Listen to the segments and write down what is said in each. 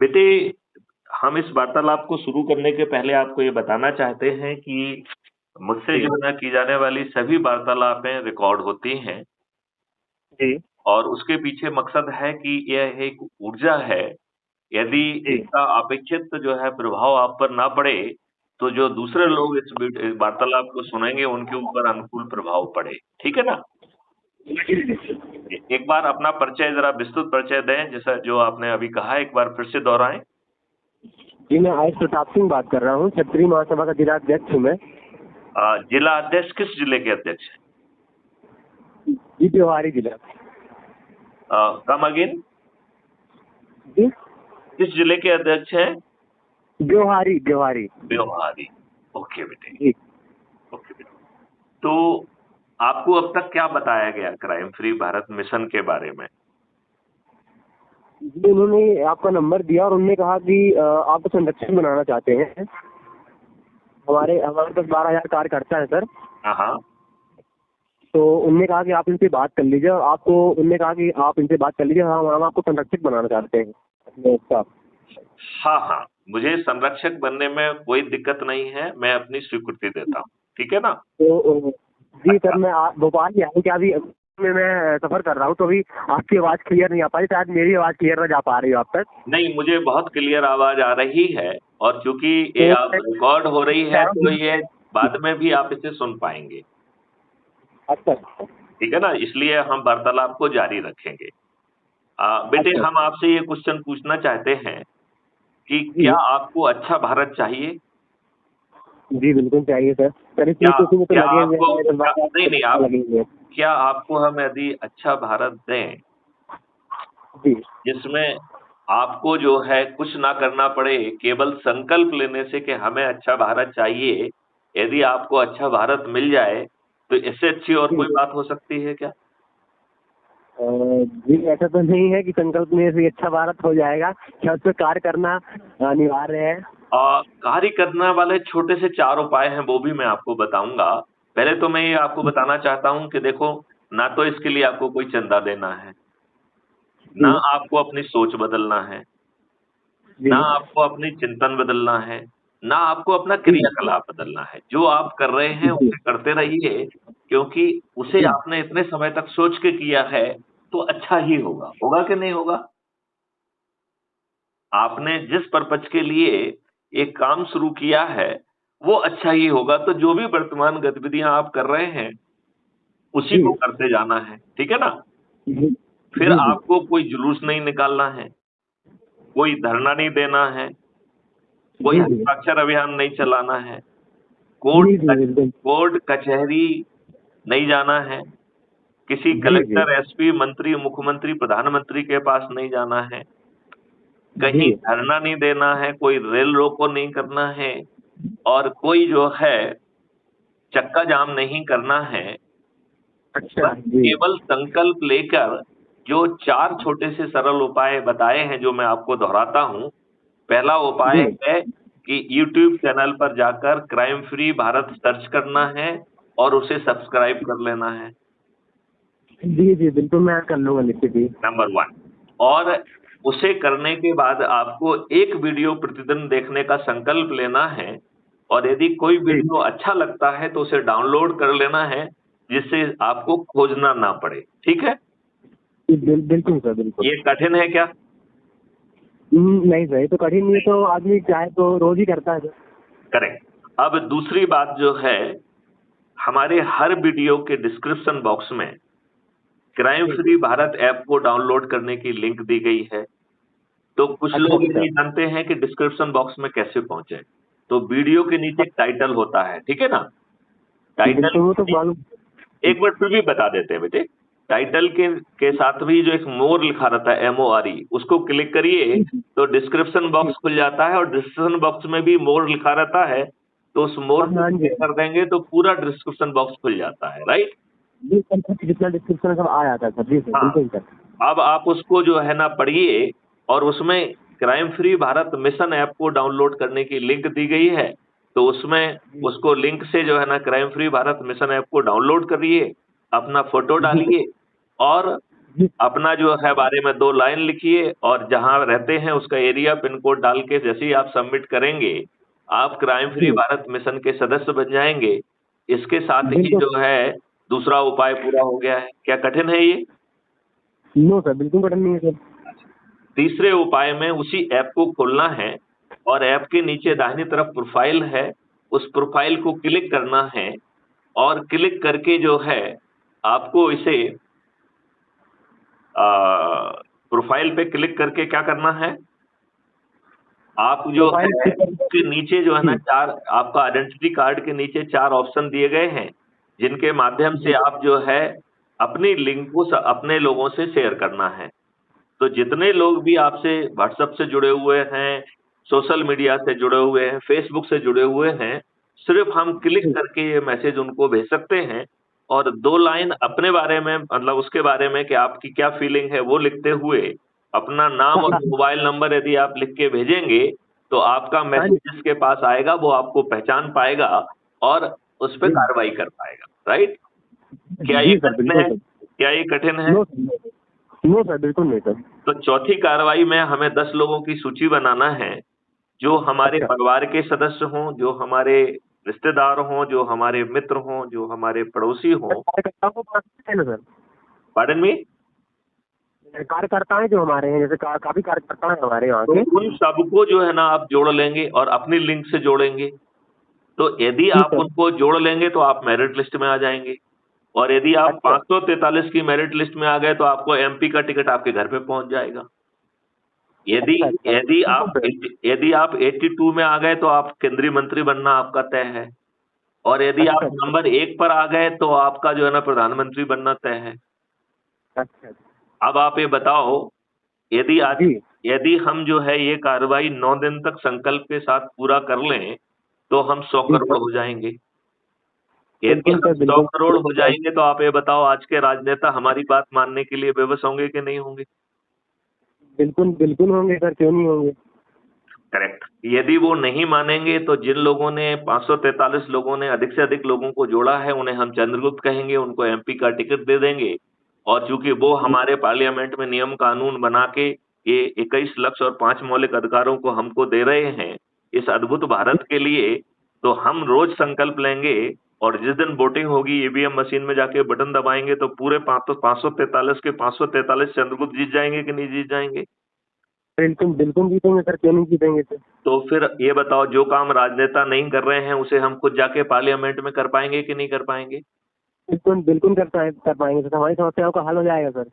बेटे, हम इस वार्तालाप को शुरू करने के पहले आपको ये बताना चाहते हैं कि मुझसे जी, जो है ना की जाने वाली सभी वार्तालापें रिकॉर्ड होती हैं जी, और उसके पीछे मकसद है कि यह एक ऊर्जा है। यदि जी। इसका अपेक्षित जो है प्रभाव आप पर ना पड़े, तो जो दूसरे लोग इस वार्तालाप को सुनेंगे उनके ऊपर अनुकूल प्रभाव पड़े। ठीक है ना? एक बार अपना परिचय ज़रा विस्तृत परिचय दें, जैसा जो आपने अभी कहा, एक बार फिर से दोहराएँ। जी, मैं आयुष प्रताप सिंह बात कर रहा हूँ, क्षत्रिय महासभा का जिला अध्यक्ष हूँ मैं। जिला अध्यक्ष किस जिले के अध्यक्ष हैं? जी, ब्योहारी जिला। Come again? जी, किस जिले के अध्यक्ष हैं? ब्योहारी, ब्योहारी। ब्योहारी। ओके बेटे, जी, ओके बेटे। तो आपको अब तक क्या बताया गया क्राइम फ्री भारत मिशन के बारे में? जी, उन्होंने आपका नंबर दिया और उन्होंने कहा कि आप संरक्षण बनाना चाहते हैं। हमारे हमारे पास 12,000 कार्यकर्ता है सर। हाँ, हाँ। तो उन्होंने कहा कि आप इनसे बात कर लीजिए और आपको उन्होंने कहा कि आप इनसे बात कर लीजिए, हम आपको संरक्षक बनाना चाहते हैं अपने स्टाफ। हाँ, हाँ। मुझे संरक्षक बनने में कोई दिक्कत नहीं है, मैं अपनी स्वीकृति देता हूँ। ठीक है ना? तो जी सर, अच्छा। मैं भोपाल ही आया, क्या अभी मैं सफर कर रहा हूँ, तो अभी आपकी आवाज़ क्लियर नहीं आ पा रही, शायद मेरी आवाज़ क्लियर ना जा पा रही हो आप तक। नहीं, मुझे बहुत क्लियर आवाज़ आ रही है और चूँकि ये तो अब मैं रिकॉर्ड हो रही है, चाह रहा तो हूँ ये बाद में भी आप इसे सुन पाएँगे। अच्छा, ठीक है ना? इसलिए हम वार्तालाप को जारी रखेंगे। बेटे, अच्छा, हम आपसे ये क्वेश्चन पूछना चाहते हैं कि क्या जी, आपको अच्छा भारत चाहिए? जी बिल्कुल चाहिए सर। सर इसी क्या इसी में तो क्या लगे हुए आपको हैं, क्या नहीं, नहीं, आप लगे हुए हैं। क्या आपको हम यदि अच्छा भारत दें, जी, जिसमें आपको जो है कुछ ना करना पड़े, केवल संकल्प लेने से कि हमें अच्छा भारत चाहिए, यदि आपको अच्छा भारत मिल जाए, तो इससे अच्छी और जी, कोई बात हो सकती है क्या? जी ऐसा तो नहीं है कि संकल्प में से अच्छा भारत हो जाएगा, क्या उस पर कार्य करना अनिवार्य है। कार्य करने वाले छोटे से 4 उपाय हैं, वो भी मैं आपको बताऊँगा। पहले तो मैं ये आपको बताना चाहता हूँ कि देखो, ना तो इसके लिए आपको कोई चंदा देना है, ना जी, आपको अपनी सोच बदलना है, ना जी, आपको अपनी चिंतन बदलना है, ना आपको अपना जी, क्रियाकलाप बदलना है। जो आप कर रहे हैं, जी, उसे करते रहिए, क्योंकि उसे जी, आपने इतने समय तक सोच के किया है, तो अच्छा ही होगा। होगा कि नहीं होगा? आपने जिस पर्पज़ के लिए एक काम शुरू किया है, वो अच्छा ही होगा। तो जो भी वर्तमान गतिविधियाँ आप कर रहे हैं, उसी को जी, करते जाना है। ठीक है ना? जी, फिर जी, जी, आपको कोई जुलूस नहीं निकालना है, कोई धरना नहीं देना है, कोई जी, जी, हस्ताक्षर अभियान नहीं चलाना है, जी, जी, बिल्कुल। कोर्ट कचहरी नहीं जाना है, किसी जी, जी, कलेक्टर, एसपी, मंत्री, मुख्यमंत्री, प्रधानमंत्री के पास नहीं जाना है, कहीं जी, धरना नहीं देना है, कोई रेल रोको नहीं करना है और कोई जो है चक्का जाम नहीं करना है। अच्छा, बस जी, केवल संकल्प लेकर जो 4 छोटे से सरल उपाय बताए हैं, जो मैं आपको दोहराता हूँ। पहला उपाय जी, है कि यूट्यूब चैनल पर जाकर क्राइम फ्री भारत सर्च करना है और उसे सब्सक्राइब कर लेना है, जी, जी, बिल्कुल मैं कर लूँगा निश्चित ही। नंबर 1। और उसे करने के बाद आपको एक वीडियो प्रतिदिन देखने का संकल्प लेना है और यदि कोई जी, वीडियो अच्छा लगता है, तो उसे डाउनलोड कर लेना है, जिससे आपको खोजना ना पड़े। ठीक है? बिल्कुल सर, बिल्कुल। ये कठिन है क्या? नहीं सर, ये तो कठिन नहीं है, तो आदमी चाहे तो रोज़ ही करता है सर। करेक्ट। अब दूसरी बात जो है, हमारे हर वीडियो के डिस्क्रिप्शन बॉक्स में क्राइम जी, फ्री भारत ऐप को डाउनलोड करने की लिंक दी गई है। तो कुछ अच्छा, लोग ये अच्छा। नहीं जानते हैं कि डिस्क्रिप्शन बॉक्स में कैसे पहुंचे। तो वीडियो के नीचे एक टाइटल होता है, ठीक है ना? टाइटल बिल्कुल, वो तो मालूम। एक बार फिर भी बता देते हैं बेटे। टाइटल के साथ भी जो एक मोर लिखा रहता है, MORE, उसको क्लिक करिए, तो डिस्क्रिप्शन जी, बॉक्स खुल जाता है और डिस्क्रिप्शन बॉक्स में भी मोर लिखा रहता है, तो उस मोर हाँ, को हाँ जी। क्लिक कर देंगे तो पूरा डिस्क्रिप्शन बॉक्स खुल जाता है, राइट? जी सर, कुछ जितना डिस्क्रिप्शन सब आ जाता है सर। जी सर, हाँ। बिल्कुल सर। अब आप उसको जो है ना पढ़िए और उसमें crime free Bharat mission app को डाउनलोड करने की लिंक दी गई है। तो उसमें जी, उसको लिंक से जो है ना crime free Bharat mission app को डाउनलोड करिए, अपना फ़ोटो जी, डालिए और जी अपना जो है बारे में 2 लाइन लिखिए और जहां रहते हैं उसका एरिया पिन कोड डाल के जैसे ही आप सबमिट करेंगे, आप क्राइम फ्री जी भारत मिशन के सदस्य बन जाएंगे। इसके साथ ही बिल्कुल। जो है दूसरा उपाय पूरा हो गया है। क्या कठिन है ये? नो सर, बिल्कुल कठिन नहीं है सर। तीसरे उपाय में उसी ऐप को खोलना है और ऐप के नीचे दाहिनी तरफ प्रोफाइल है, उस प्रोफाइल को क्लिक करना है और क्लिक करके जो है आपको इसे प्रोफाइल पे क्लिक करके क्या करना है, आप जो है प्रोफाइल उसके नीचे जो है ना जी 4 आपका आइडेंटिटी कार्ड के नीचे 4 ऑप्शन दिए गए हैं, जिनके माध्यम से जी आप जो है अपनी लिंक को अपने लोगों से शेयर करना है। तो जितने लोग भी आपसे व्हाट्सएप से जुड़े हुए हैं, सोशल मीडिया से जुड़े हुए हैं, फेसबुक से जुड़े हुए हैं, सिर्फ हम क्लिक जी करके ये मैसेज उनको भेज सकते हैं और 2 लाइन अपने बारे में मतलब उसके बारे में कि आपकी क्या फीलिंग है वो लिखते हुए अपना नाम और मोबाइल नंबर यदि आप लिख के भेजेंगे, तो आपका हाँ जी मैसेज जिसके पास आएगा वो आपको पहचान पाएगा और उस पे जी कार्रवाई कर पाएगा, राइट? क्या ये जी सर, कठिन बिल्कुल है? सर। क्या ये कठिन है? नो सर, नो सर, बिल्कुल नहीं सर। तो चौथी कार्रवाई में हमें 10 लोगों की सूची बनाना है, जो हमारे अच्छा, परिवार के सदस्य हों, जो हमारे रिश्तेदार हों, जो हमारे मित्र हों, जो हमारे पड़ोसी हों। कार्यकर्ताओं को पता है ना सर? Pardon me? कार्यकर्ता हैं जो हमारे हैं, जैसे काफी कार्यकर्ता हैं हमारे यहाँ तो के। उन सबको जो है ना आप जोड़ लेंगे और अपनी लिंक से जोड़ेंगे। तो यदि जी आप सर। उनको जोड़ लेंगे तो आप मेरिट लिस्ट में आ जाएंगे और यदि आप अच्छा 543 की मेरिट लिस्ट में आ गए तो आपको एमपी का टिकट आपके घर पे पहुंच जाएगा। यदि अच्छा अच्छा, यदि बिल्कुल आप सर। यदि आप 82 में आ गए तो आप केंद्रीय मंत्री बनना आपका तय है और यदि अच्छा आप अच्छा नंबर 1 पर आ गए तो आपका जो है ना प्रधानमंत्री बनना तय है। अच्छा। अब आप ये बताओ, यदि आज जी यदि हम जो है ये कार्रवाई 9 दिन तक संकल्प के साथ पूरा कर लें, तो हम 100 जी करोड़ सर, हो जाएंगे। यदि बिल्कुल हम सर, 100 बिल्कुल। करोड़ हो जाएंगे तो आप ये बताओ आज के राजनेता हमारी बात मानने के लिए विवश होंगे कि नहीं होंगे? बिल्कुल बिल्कुल होंगे सर, क्यों नहीं होंगे। करेक्ट। यदि वो नहीं मानेंगे तो जिन लोगों ने 543 लोगों ने अधिक से अधिक लोगों को जोड़ा है उन्हें हम चंद्रगुप्त कहेंगे, उनको एमपी का टिकट दे देंगे और चूंकि वो हमारे पार्लियामेंट में नियम कानून बना के ये 21 लक्ष्य और 5 मौलिक अधिकारों को हमको दे रहे हैं इस अद्भुत भारत के लिए, तो हम रोज संकल्प लेंगे और जिस दिन वोटिंग होगी ईवीएम मशीन में जाके बटन दबाएंगे तो पूरे 543 के 543 चंद्रगुप्त जीत जाएंगे कि नहीं जीत जाएंगे? बिल्कुल बिल्कुल जीतेंगे सर, क्यों नहीं जीतेंगे सर। तो फिर ये बताओ जो काम राजनेता नहीं कर रहे हैं उसे हम खुद जाके पार्लियामेंट में कर पाएंगे कि नहीं कर पाएंगे? बिल्कुल बिल्कुल कर पाएंगे सर, हमारी समस्याओं का हल हो जाएगा सर।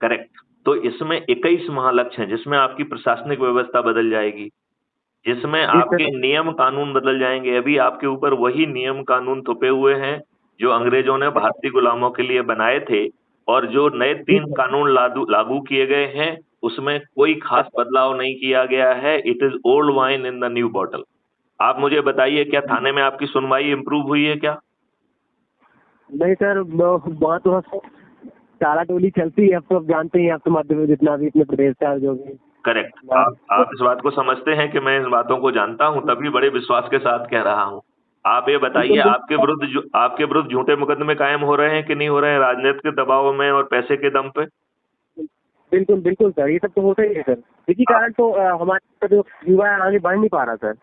करेक्ट। तो इसमें 21 महालक्ष्य हैं जिसमें आपकी प्रशासनिक व्यवस्था बदल जाएगी, जिसमें जी आपके सर। नियम कानून बदल जाएंगे। अभी आपके ऊपर वही नियम कानून थोपे हुए हैं जो अंग्रेजों ने भारतीय गुलामों के लिए बनाए थे और जो नए जी 3 सर। कानून लागू किए गए हैं उसमें कोई खास बदलाव नहीं किया गया है। It is old wine in the new bottle. आप मुझे बताइए क्या थाने में आपकी सुनवाई इंप्रूव हुई है क्या? नहीं सर, वहाँ तो बस चारा टोली चलती है, अब तो आप जानते ही हैं, आप तो मध्य प्रदेश जितना भी अपने प्रदेश का जो भी। करेक्ट। आप इस बात को समझते हैं कि मैं इन बातों को जानता हूं तभी बड़े विश्वास के साथ कह रहा हूं। आप ये बताइए बिल्कुल आपके विरुद्ध झूठे मुकदमे कायम हो रहे हैं कि नहीं हो रहे हैं राजनीति के दबाव में और पैसे के दम पे? बिल्कुल बिल्कुल सर, ये सब तो होता ही है सर। इसी आप कारण तो हमारा जो युवा है आगे बढ़ नहीं पा रहा सर।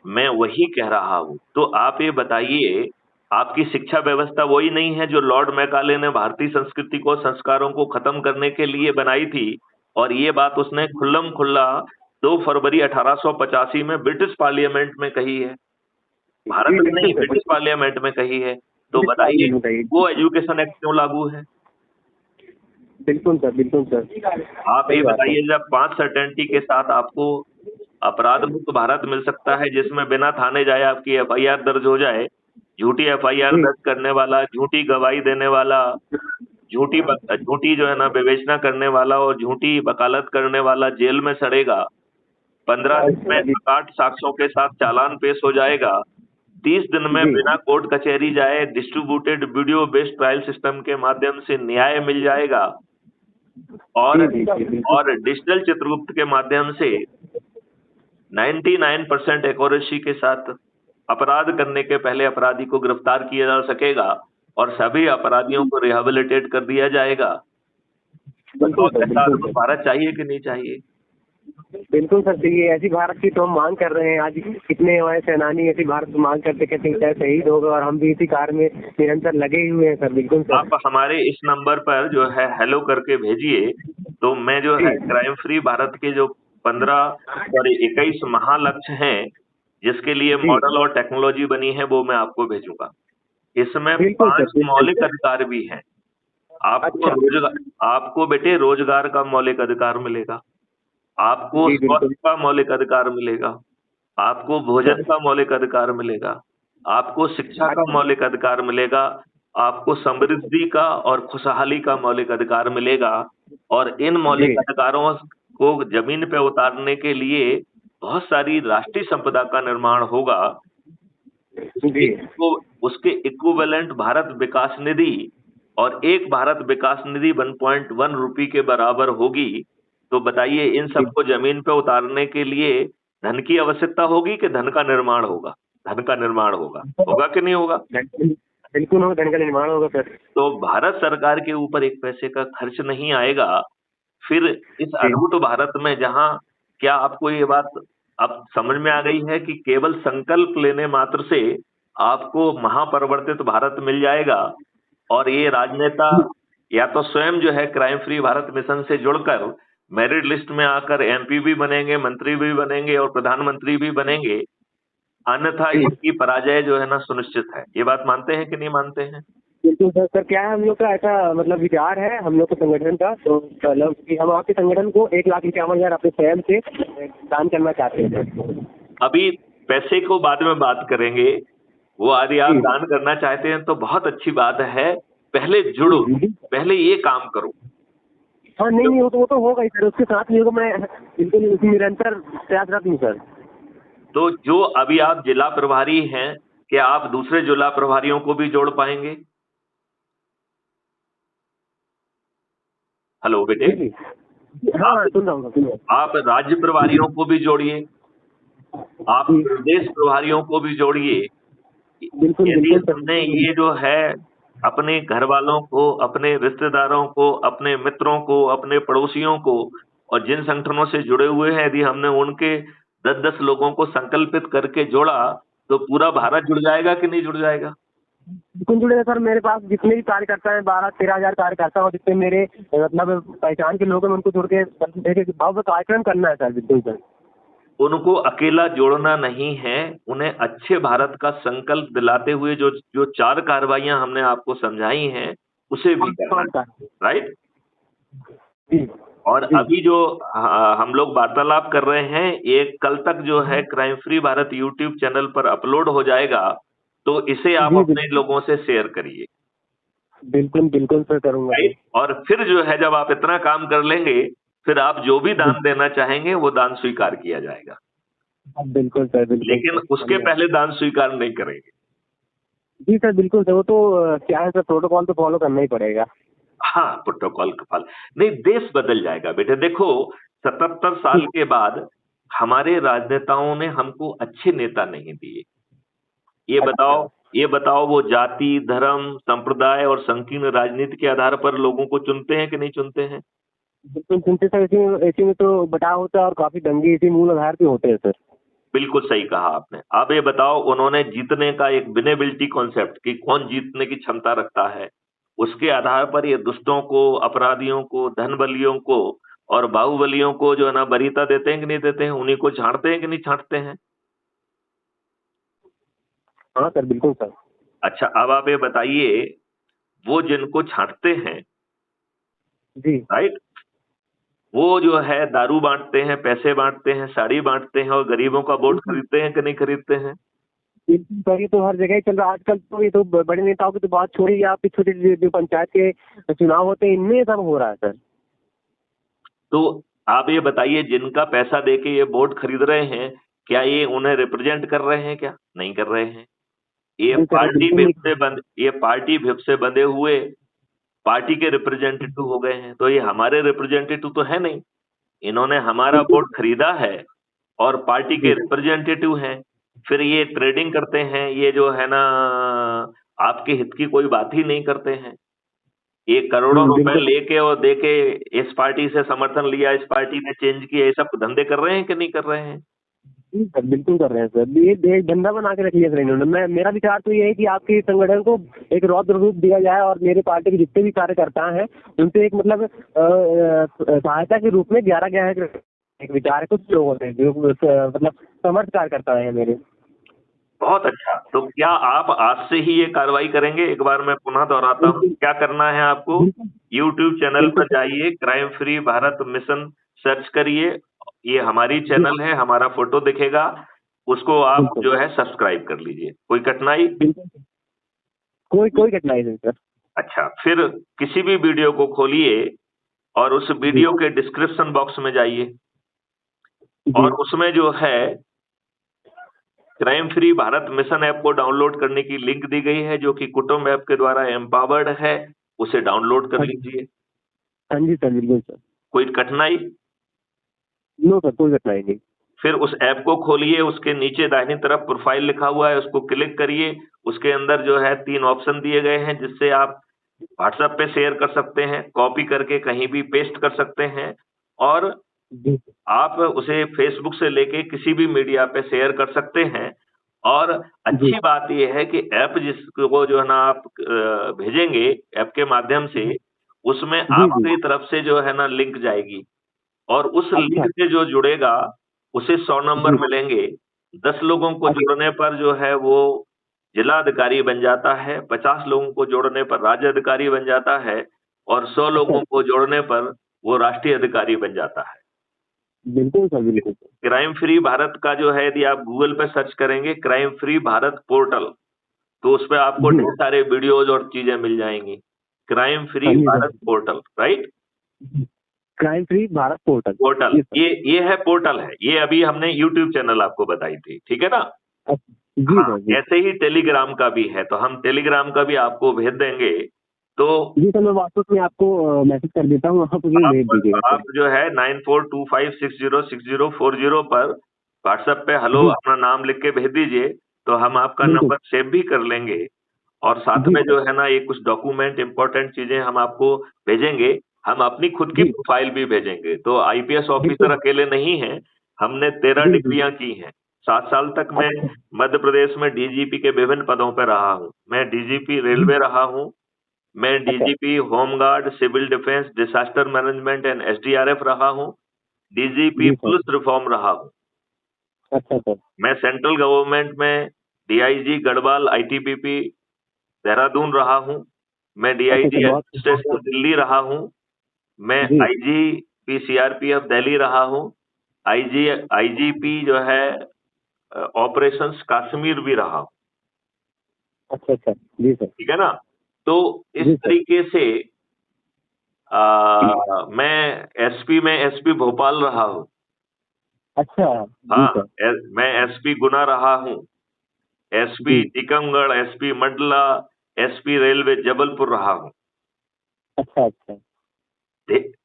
मैं वही कह रहा हूं। तो आप ये बताइए, आपकी शिक्षा व्यवस्था वही नहीं है जो लॉर्ड मैकाले ने भारतीय संस्कृति को संस्कारों को खत्म करने के लिए बनाई थी और ये बात उसने खुल्लम खुल्ला 2 फरवरी 1885 में ब्रिटिश पार्लियामेंट में कही है। भारत जी में बिल्कुल नहीं, सर, ब्रिटिश बिल्कुल। पार्लियामेंट में कही है। तो ब्रिटिश बताइए पार्लियामेंट बताइए। वो एजुकेशन एक्ट क्यों लागू है? बिल्कुल सर, बिल्कुल सर, आप सही ये बात है। बताइए जब 5 सर्टेनिटी के साथ आपको अपराध मुक्त भारत मिल सकता है जिसमें बिना थाने जाए आपकी एफआईआर दर्ज हो जाए, झूठी एफआईआर जी दर्ज करने वाला, झूठी गवाही देने वाला, झूठी जो है ना विवेचना करने वाला और झूठी वकालत करने वाला जेल में सड़ेगा। 15 दिन में जी 8 साक्ष्यों के साथ चालान पेश हो जाएगा। 30 दिन में जी बिना कोर्ट कचहरी जाए distributed video based trial system के माध्यम से न्याय मिल जाएगा और जी जी जी, बिल्कुल। डिजिटल चित्रगुप्त के माध्यम से 99% एक्यूरेसी के साथ अपराध करने के पहले अपराधी को गिरफ्तार किया जा सकेगा और सभी अपराधियों को रिहेबिलिटेट कर दिया जाएगा। बताओ बिल्कुल सर, ऐसा बिल्कुल अद्भुत सर। भारत चाहिए कि नहीं चाहिए? बिल्कुल सर चाहिए, ऐसी भारत की तो हम मांग कर रहे हैं। आज कितने हमारे सेनानी ऐसी भारत की मांग करते कहते हैं शहीद हो गए, और हम भी इसी कार्य में निरंतर लगे ही हुए हैं सर। बिल्कुल सर। आप हमारे इस नंबर पर जो है हेलो करके भेजिए, तो मैं जो जी है क्राइम फ्री भारत के जो 21 महालक्ष्य हैं, जिसके लिए जी मॉडल और टेक्नोलॉजी बनी है, वो मैं आपको भेजूंगा। इसमें बिल्कुल सर, 5 बिल्कुल मौलिक सर। अधिकार भी हैं। आपको अच्छा। रोजगार आपको बेटे रोजगार का मौलिक अधिकार मिलेगा, आपको जी बिल्कुल स्वास्थ्य का मौलिक अधिकार मिलेगा, आपको भोजन सर। का मौलिक अधिकार मिलेगा, आपको शिक्षा का अच्छा। मौलिक अधिकार मिलेगा, आपको समृद्धि का और खुशहाली का मौलिक अधिकार मिलेगा। और इन जी मौलिक अधिकारों को जमीन पे उतारने के लिए बहुत सारी राष्ट्रीय संपदा का निर्माण होगा। जी उसके इक्विवेलेंट भारत विकास निधि, और एक भारत विकास निधि 1.1 रुपये के बराबर होगी। तो बताइए इन जी सबको जमीन पे उतारने के लिए धन की आवश्यकता होगी कि धन का निर्माण होगा? धन का निर्माण होगा कि नहीं होगा? बिल्कुल होगा, धन का निर्माण होगा सर। तो भारत सरकार के ऊपर एक पैसे का खर्च नहीं आएगा। फिर इस जी अद्भुत भारत में जहां, क्या आपको ये बात अब समझ में आ गई है कि केवल संकल्प लेने मात्र से आपको महापरिवर्तित भारत मिल जाएगा? और ये राजनेता या तो स्वयं जो है क्राइम फ्री भारत मिशन से जुड़कर मेरिट लिस्ट में आकर एमपी भी बनेंगे, मंत्री भी बनेंगे और प्रधानमंत्री भी बनेंगे, अन्यथा जी इनकी पराजय जो है ना सुनिश्चित है। ये बात मानते हैं कि नहीं मानते हैं? बिल्कुल सर। सर क्या है, हम लोग का ऐसा मतलब विचार है हम लोग के संगठन का, तो मतलब कि हम आपके संगठन को 1,51,000 अपने स्वयं से दान करना चाहते हैं सर। अभी पैसे को बाद में बात करेंगे। वो यदि आप जी दान करना चाहते हैं तो बहुत अच्छी बात है। पहले जुड़ो, जी जी। पहले ये काम करो। हाँ नहीं नहीं, वो तो होगा ही सर। उसके साथ में मैं बिल्कुल उसमें निरंतर प्रयासरत हूँ सर। तो जो अभी आप जिला प्रभारी हैं, क्या आप दूसरे जिला प्रभारियों को भी जोड़ पाएंगे? हेलो बेटे। जी जी। हाँ आप हाँ, सुन रहा हूँ। आप राज्य प्रभारियों को भी जोड़िए, आप जी प्रदेश प्रभारियों को भी जोड़िए। बिल्कुल यदि बिल्कुल सर। हमने ये जो है अपने घर वालों को, अपने रिश्तेदारों को, अपने मित्रों को, अपने पड़ोसियों को, और जिन संगठनों से जुड़े हुए हैं, यदि हमने उनके 10-10 लोगों को संकल्पित करके जोड़ा, तो पूरा भारत जुड़ जाएगा कि नहीं जुड़ जाएगा? बिल्कुल जुड़े हैं सर। मेरे पास जितने भी कार्यकर्ता हैं, 12-13 हजार कार्यकर्ता, और जितने मेरे मतलब पहचान के लोग हैं, उनको जुड़ के भव्य कार्यक्रम करना है सर। बिल्कुल सर। उनको अकेला जोड़ना नहीं है, उन्हें अच्छे भारत का संकल्प दिलाते हुए जो जो 4 कार्रवाइयां हमने आपको समझाई हैं, उसे भी करना पाँच है, साल। राइट? जी और जी अभी जो हम लोग वार्तालाप कर रहे हैं, ये कल तक जो है crime free Bharat YouTube channel पर अपलोड हो जाएगा, तो इसे आप जी अपने लोगों से शेयर करिए, बिल्कुल बिल्कुल सर, करूँगा सर। राइट? और फिर जो है जब आप इतना काम कर लेंगे, फिर आप जो भी जी दान देना चाहेंगे वो दान स्वीकार किया जाएगा, बिल्कुल सर, बिल्कुल लेकिन सर, उसके धन्यवाद। पहले दान स्वीकार नहीं करेंगे। जी सर बिल्कुल सर। वो तो क्या है सर, प्रोटोकॉल तो फॉलो करना ही पड़ेगा। हाँ, प्रोटोकॉल का पालन। नहीं, देश बदल जाएगा बेटे। देखो, 77 साल जी के बाद हमारे राजनेताओं ने हमको अच्छे नेता नहीं दिए। ये बताओ अच्छा। ये बताओ वो जाति, धर्म, संप्रदाय और संकीर्ण राजनीति के आधार पर लोगों को चुनते हैं कि नहीं चुनते हैं? बिल्कुल सुनते सर। इसी में तो बटाव होता है, और काफी दंगे इसी मूल आधार पे होते हैं सर। बिल्कुल सही कहा आपने। अब ये बताओ, उन्होंने जीतने का एक विनेबिलिटी कॉन्सेप्ट कि कौन जीतने की क्षमता रखता है, उसके आधार पर ये दुष्टों को, अपराधियों को, धनबलियों को और बाहुबलियों को जो है ना वरीयता देते हैं कि नहीं देते हैं? उन्हीं को छांटते हैं कि नहीं छांटते हैं? हाँ सर बिल्कुल सर। अच्छा, अब आप ये बताइए, वो जिनको छांटते हैं, जी राइट, वो जो है दारू बांटते हैं, पैसे बांटते हैं, साड़ी बांटते हैं और गरीबों का वोट बिल्कुल खरीदते हैं कि नहीं खरीदते हैं? बिल्कुल सर। ये तो हर जगह ही चल रहा है आजकल। तो ये तो बड़े नेताओं की तो बात छोड़िए, आप छोटे जो पंचायत के चुनाव होते हैं, इनमें ये सब हो रहा है सर। तो आप ये बताइए, जिनका पैसा देके ये वोट खरीद रहे हैं, क्या ये उन्हें रिप्रेजेंट कर रहे हैं क्या? नहीं कर रहे हैं। नहीं सर, बिल्कुल नहीं। ये पार्टी विप से बंधे हुए पार्टी के रिप्रेजेंटेटिव हो गए हैं, तो ये हमारे रिप्रेजेंटेटिव तो है नहीं। इन्होंने हमारा बिल्कुल वोट खरीदा है और पार्टी के जी रिप्रेजेंटेटिव हैं। फिर ये ट्रेडिंग करते हैं, ये जो है ना आपके हित की कोई बात ही नहीं करते हैं। ये करोड़ों रुपए बिल्कुल। लेके और देके इस पार्टी से समर्थन लिया, इस पार्टी ने चेंज किया, ये सब धंधे कर रहे हैं कि नहीं कर रहे हैं? जी सर, बिल्कुल कर रहे हैं सर, ये एक धंधा बना के रख लिया सर इन्होंने। मैं मेरा विचार तो ये है कि आपके संगठन को एक रौद्र रूप दिया जाए और मेरे पार्टी के जितने भी कार्यकर्ता हैं उनसे एक मतलब सहायता के रूप में 11 गया है। एक विचार है कुछ लोगों से जो मतलब समर्थ कार्यकर्ता है मेरे। बहुत अच्छा। तो क्या आप आज से ही ये कार्रवाई करेंगे? एक बार मैं पुनः दोहराता हूँ, बिल्कुल क्या करना है आपको? बिल्कुल यूट्यूब चैनल बिल्कुल पर सर। जाइए, crime free Bharat mission search करिए। ये हमारी जी चैनल है, हमारा फोटो दिखेगा, उसको आप बिल्कुल जो है सब्सक्राइब कर लीजिए। कोई कठिनाई? बिल्कुल सर। कोई कोई कठिनाई नहीं सर। अच्छा, फिर किसी भी वीडियो को खोलिए और उस जी वीडियो के डिस्क्रिप्शन बॉक्स में जाइए जी और उसमें जो है crime free Bharat mission app को डाउनलोड करने की लिंक दी गई है, जो कि कुटुंब ऐप के द्वारा एम्पावर्ड है। उसे डाउनलोड कर हाँ लीजिए। हाँ जी सर, बिल्कुल सर। कोई कठिनाई? नो सर, कोई कठिनाई नहीं। फिर उस ऐप को खोलिए, उसके नीचे दाहिनी तरफ प्रोफाइल लिखा हुआ है, उसको क्लिक करिए। उसके अंदर जो है 3 ऑप्शन दिए गए हैं, जिससे आप व्हाट्सएप पे शेयर कर सकते हैं, कॉपी करके कहीं भी पेस्ट कर सकते हैं और जी आप उसे फेसबुक से लेके किसी भी मीडिया पे शेयर कर सकते हैं। और जी अच्छी बात ये है कि ऐप जिसको जो है ना आप भेजेंगे ऐप के माध्यम से, उसमें जी जी। आपकी तरफ से जो है ना लिंक जाएगी और उस अच्छा। लिंक से जो जुड़ेगा उसे 100 नंबर जी मिलेंगे। 10 लोगों को अच्छा। जोड़ने पर जो है वो जिला अधिकारी बन जाता है, 50 लोगों को जोड़ने पर राज्य अधिकारी बन जाता है और 100 अच्छा लोगों अच्छा। को जोड़ने पर वो राष्ट्रीय अधिकारी बन जाता है। बिल्कुल सर, बिल्कुल सर। क्राइम फ्री भारत का जो है, यदि आप गूगल पे सर्च करेंगे क्राइम फ्री भारत पोर्टल, तो उसपे आपको जी। ढेर सारे वीडियोज और चीजें मिल जाएंगी। क्राइम हाँ free ji sir. Bharat portal, right? Crime free Bharat portal. Portal, ji sir. ये है पोर्टल है। ये अभी हमने यूट्यूब चैनल आपको बताई थी, ठीक है ना? अच्छा, जी हाँ, सर, जी सर। ऐसे ही टेलीग्राम का भी है, तो हम टेलीग्राम का भी आपको भेज देंगे। तो जी सर, मैं व्हाट्सएप में आपको मैसेज कर देता हूँ, आप मुझे भेज दीजिएगा आप सर। जो है 9425606040 पर व्हाट्सएप पे हेलो जी अपना नाम लिख के भेज दीजिए, तो हम आपका बिल्कुल। नंबर सेव भी कर लेंगे और साथ जी में सर। जो है ना ये कुछ डॉक्यूमेंट इंपॉर्टेंट चीजें हम आपको भेजेंगे। हम अपनी खुद की जी प्रोफाइल भी भेजेंगे। तो आईपीएस ऑफिसर बिल्कुल। अकेले नहीं हैं, हमने 13 जी जी। डिग्रियां की हैं। 7 साल तक मैं अच्छा। मध्य प्रदेश में डीजीपी के विभिन्न पदों पर रहा हूँ। मैं डीजीपी जी। रेलवे रहा हूँ, मैं अच्छा। DGP home guard, civil defence, disaster management and SDRF रहा हूँ, DGP ji sir. Police reform रहा हूँ। अच्छा सर। मैं सेंट्रल गवर्नमेंट में डीआईजी गढ़वाल आईटीबीपी देहरादून रहा हूँ। मैं अच्छा डीआईजी सर, बहुत बहुत एडमिनिस्ट्रेशन दिल्ली रहा हूँ। मैं जी। आईजीपी सीआरपीएफ दिल्ली रहा हूँ। आईजीपी जो है ऑपरेशंस कश्मीर भी रहा हूँ। अच्छा अच्छा। जी सर। ठीक है ना? तो इस जी सर। तरीके से मैं एसपी में एसपी भोपाल रहा हूँ। अच्छा। जी हाँ, सर। मैं एसपी गुना रहा हूँ, SP ji. Tikamgarh, SP Mandla, SP railway Jabalpur रहा हूँ। अच्छा अच्छा।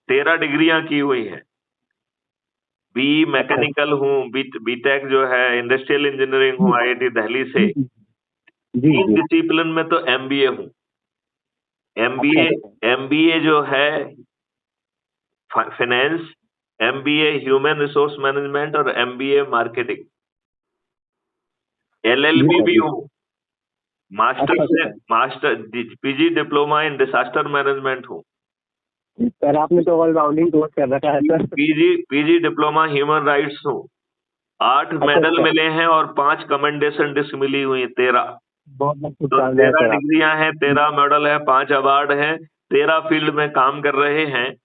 13 डिग्रियां की हुई हैं। बीई अच्छा। मैकेनिकल हूँ, बीटेक जो है इंडस्ट्रियल इंजीनियरिंग जी हूँ आईआईटी दिल्ली से। जी जी। जी 3 जी। डिसिप्लिन में तो एमबीए हूँ। अच्छा एमबीए अच्छा। एमबीए जो है finance, MBA human resource management और एमबीए मार्केटिंग। जी एलएलबी सर। भी जी। हूँ। मास्टर अच्छा से अच्छा। Master PG diploma in disaster management हूँ। सर आपने तो ऑल राउंडिंग कोर्स कर रखा है sir. PG PG diploma human rights हूँ। 8 अच्छा मेडल अच्छा। मिले हैं और 5 कमेंडेशन डिस्क मिली हुई है, 13। बहुत बहुत तो शुभकामनाएं 13 सर आपको। डिग्रियां हैं, 13 मेडल है, 5 अवार्ड हैं, 13 फील्ड में काम कर रहे हैं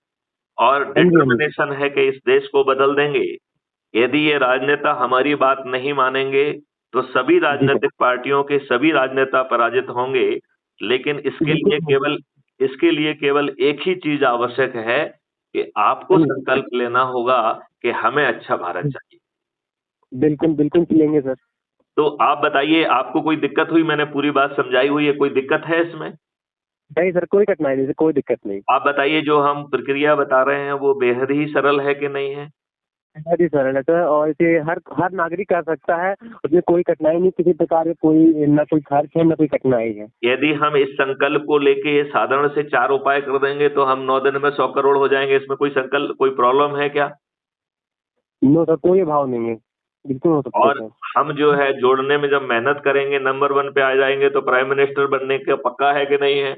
और हाँ जी हाँ जी। डिटर्मिनेशन है कि इस देश को बदल देंगे। यदि ये राजनेता हमारी बात नहीं मानेंगे तो सभी जी सर। राजनीतिक पार्टियों के सभी राजनेता पराजित होंगे। लेकिन बिल्कुल होंगे। इसके लिए केवल एक ही चीज आवश्यक है कि आपको हाँ जी। संकल्प लेना होगा कि हमें अच्छा भारत चाहिए। बिल्कुल बिल्कुल पिलेंगे सर। तो आप बताइए, आपको कोई दिक्कत हुई? मैंने पूरी बात समझाई हुई है, कोई दिक्कत है इसमें? नहीं सर, कोई कठिनाई नहीं सर, कोई दिक्कत नहीं। आप बताइए, जो हम प्रक्रिया बता रहे हैं वो बेहद ही सरल है कि नहीं है? बहुत ही सरल है सर, और इसे हर हर नागरिक कर सकता है। उसमें कोई कठिनाई नहीं, किसी प्रकार की कोई ना कोई खर्च है ना कोई कठिनाई है। यदि हम इस संकल्प को लेके साधारण से 4 उपाय कर देंगे तो हम 9 दिन में 100 करोड़ हो जाएंगे। इसमें कोई संकल्प, कोई प्रॉब्लम है क्या? नो सर, कोई भाव नहीं है, बिल्कुल हो सकता है और सर। हम जो है जोड़ने में जब मेहनत करेंगे, नंबर 1 पे आ जाएंगे तो प्राइम मिनिस्टर बनने का पक्का है कि नहीं है?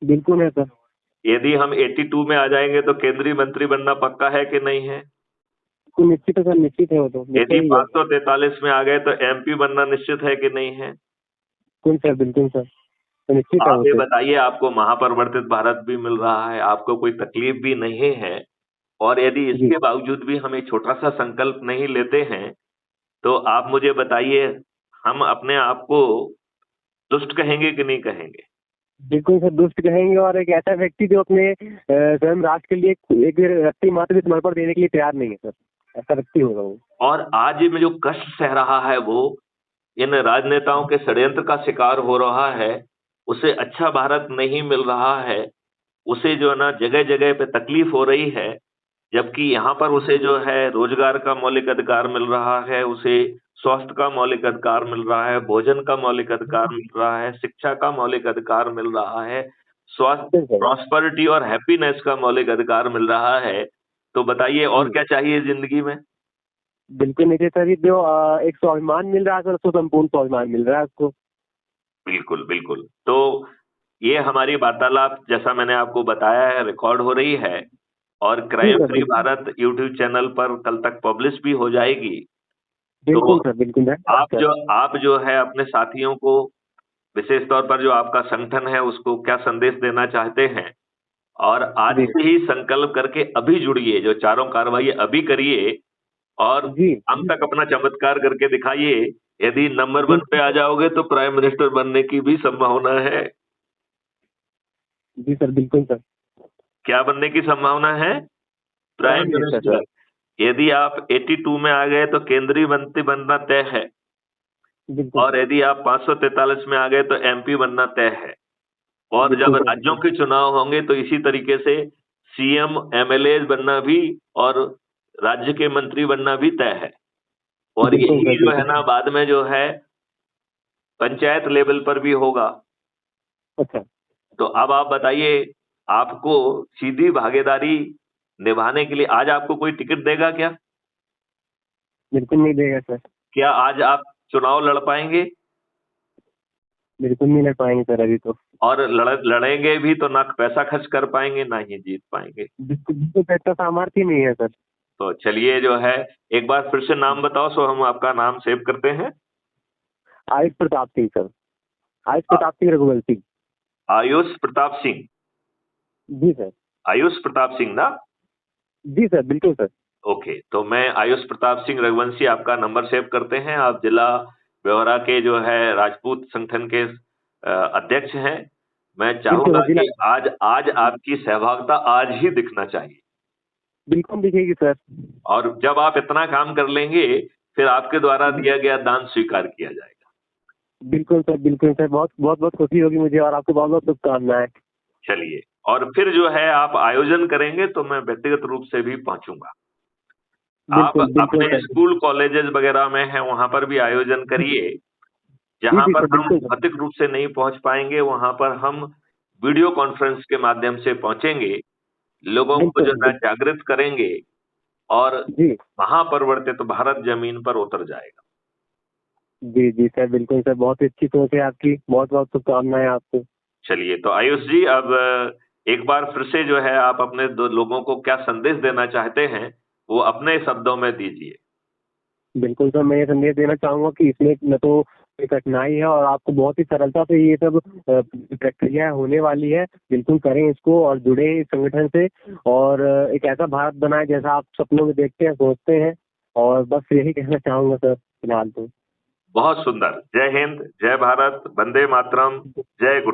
बिल्कुल है सर। यदि हम 82 में आ जाएंगे तो केंद्रीय मंत्री बनना पक्का है कि नहीं है? तो निश्चित है सर, निश्चित है, वो तो निश्चय यदि ही है। 543 में आ गए तो एमपी बनना निश्चित है कि नहीं है? बिल्कुल सर, बिल्कुल सर, तो निश्चित है आप वो ये तो। बताइए, आपको महापरिवर्तित भारत भी मिल रहा है, आपको कोई तकलीफ भी नहीं है, और यदि जी। इसके बावजूद भी हम एक छोटा सा संकल्प नहीं लेते हैं, तो आप मुझे बताइए, हम अपने आप को दुष्ट कहेंगे कि नहीं कहेंगे? बिल्कुल सर, दुष्ट कहेंगे, और एक ऐसा व्यक्ति जो अपने स्वयं राष्ट्र के लिए एक रत्ती मात्र भी समर्पण देने के लिए तैयार नहीं है सर, ऐसा व्यक्ति होगा वो। और आज में जो कष्ट सह रहा है वो इन राजनेताओं के षड्यंत्र का शिकार हो रहा है, उसे अच्छा भारत नहीं मिल रहा है, उसे जो है ना जगह जगह पे तकलीफ हो रही है, जबकि यहाँ पर उसे जो है रोजगार का मौलिक अधिकार मिल रहा है, उसे स्वास्थ्य का मौलिक अधिकार मिल रहा है, भोजन का मौलिक अधिकार मिल रहा है, शिक्षा का मौलिक अधिकार मिल रहा है, स्वास्थ्य, बिल्कुल सर। प्रॉस्पेरिटी और हैप्पीनेस का मौलिक अधिकार मिल रहा है। तो बताइए और जी। क्या चाहिए जिंदगी में? बिल्कुल नहीं सर, ये जो एक स्वाभिमान मिल रहा है सर, उसको संपूर्ण स्वाभिमान मिल रहा है उसको। बिल्कुल, बिल्कुल। तो ये हमारी वार्तालाप, जैसा मैंने आपको बताया है, रिकॉर्ड हो रही है और जी क्राइम सर, फ्री बिल्कुल। भारत यूट्यूब चैनल पर कल तक पब्लिश भी हो जाएगी। तो बिल्कुल सर, बिल्कुल धन्यवाद सर। आप जो है अपने साथियों को, विशेष तौर पर जो आपका संगठन है, उसको क्या संदेश देना चाहते हैं? और आज जी। से ही संकल्प करके अभी जुड़िए, जो चारों कार्रवाई अभी करिए और जी। हम तक अपना चमत्कार करके दिखाइए। यदि नंबर 1 पे बिल्कुल। आ जाओगे तो प्राइम मिनिस्टर बनने की भी संभावना है। जी सर, बिल्कुल सर। क्या बनने की संभावना है? Prime prime minister sir. Minister. यदि आप 82 में आ गए तो केंद्रीय मंत्री बनना तय है, बिल्कुल और सर। यदि आप 543 में आ गए तो एमपी बनना तय है। और जब बिल्कुल सर, राज्यों बिल्कुल। के चुनाव होंगे तो इसी तरीके से सीएम, एमएलए बनना भी और राज्य के मंत्री बनना भी तय है। और बिल्कुल यही सर, जो है बिल्कुल। ना बाद में जो है पंचायत लेवल पर भी होगा। अच्छा। तो अब आप बताइए, आपको सीधी भागीदारी निभाने के लिए आज आपको कोई टिकट देगा क्या? बिल्कुल नहीं देगा सर। क्या आज आप चुनाव लड़ पाएंगे? बिल्कुल नहीं लड़ पाएंगे सर अभी तो। और लड़ेंगे भी तो ना पैसा खर्च कर पाएंगे ना ही जीत पाएंगे। बिल्कुल, बिल्कुल पैसा का सामर्थ्य ही नहीं है सर। तो चलिए जो है, एक बार फिर से नाम बताओ सो हम आपका नाम सेव करते हैं। आयुष प्रताप सिंह सर। आयुष आ- प्रताप सिंह रघुवंशी। आयुष प्रताप सिंह। जी सर। आयुष प्रताप सिंह ना? जी सर, बिल्कुल सर। ओके, तो मैं आयुष प्रताप सिंह रघुवंशी आपका नंबर सेव करते हैं। आप जिला ब्यौरा के जो है राजपूत संगठन के अध्यक्ष हैं। मैं बिल्कुल चाहूंगा सर, जिला। कि आज आज आपकी सहभागिता आज ही दिखना चाहिए। बिल्कुल दिखेगी सर। और जब आप इतना काम कर लेंगे, फिर आपके द्वारा दिया गया दान स्वीकार किया जाएगा। बिल्कुल सर, बिल्कुल सर, बहुत बहुत बहुत खुशी होगी मुझे, और आपको बहुत बहुत शुभकामनाएं। चलिए, और फिर जो है आप आयोजन करेंगे तो मैं व्यक्तिगत रूप से भी पहुंचूंगा। आप बिल्कुल, बिल्कुल अपने सर। स्कूल कॉलेजेस वगैरह में हैं, वहां पर भी आयोजन करिए। जी जहां जी पर सर, हम बिल्कुल सर। भौतिक रूप से नहीं पहुंच पाएंगे, वहां पर हम वीडियो कॉन्फ्रेंस के माध्यम से पहुंचेंगे, लोगों को जो बिल्कुल, है बिल्कुल। जागृत करेंगे, और जी। महापरिवर्तित भारत जमीन पर उतर जाएगा। जी जी सर, बिल्कुल सर, बहुत ही अच्छी सोच है आपकी, बहुत बहुत शुभकामनाएं आपको। चलिए, तो आयुष जी, अब एक बार फिर से जो है आप अपने दो लोगों को क्या संदेश देना चाहते हैं, वो अपने शब्दों में दीजिए। बिल्कुल सर, मैं ये संदेश देना चाहूंगा कि इसमें न तो कोई कठिनाई है, और आपको बहुत ही सरलता से ये सब प्रक्रिया होने वाली है। बिल्कुल करें इसको और जुड़े इस संगठन से, और एक ऐसा भारत बनाए जैसा आप सपनों में देखते हैं, सोचते हैं। और बस यही कहना चाहूंगा सर, फिलहाल तो। बहुत सुंदर। जय हिंद, जय भारत, वंदे मातरम, जय गुरु।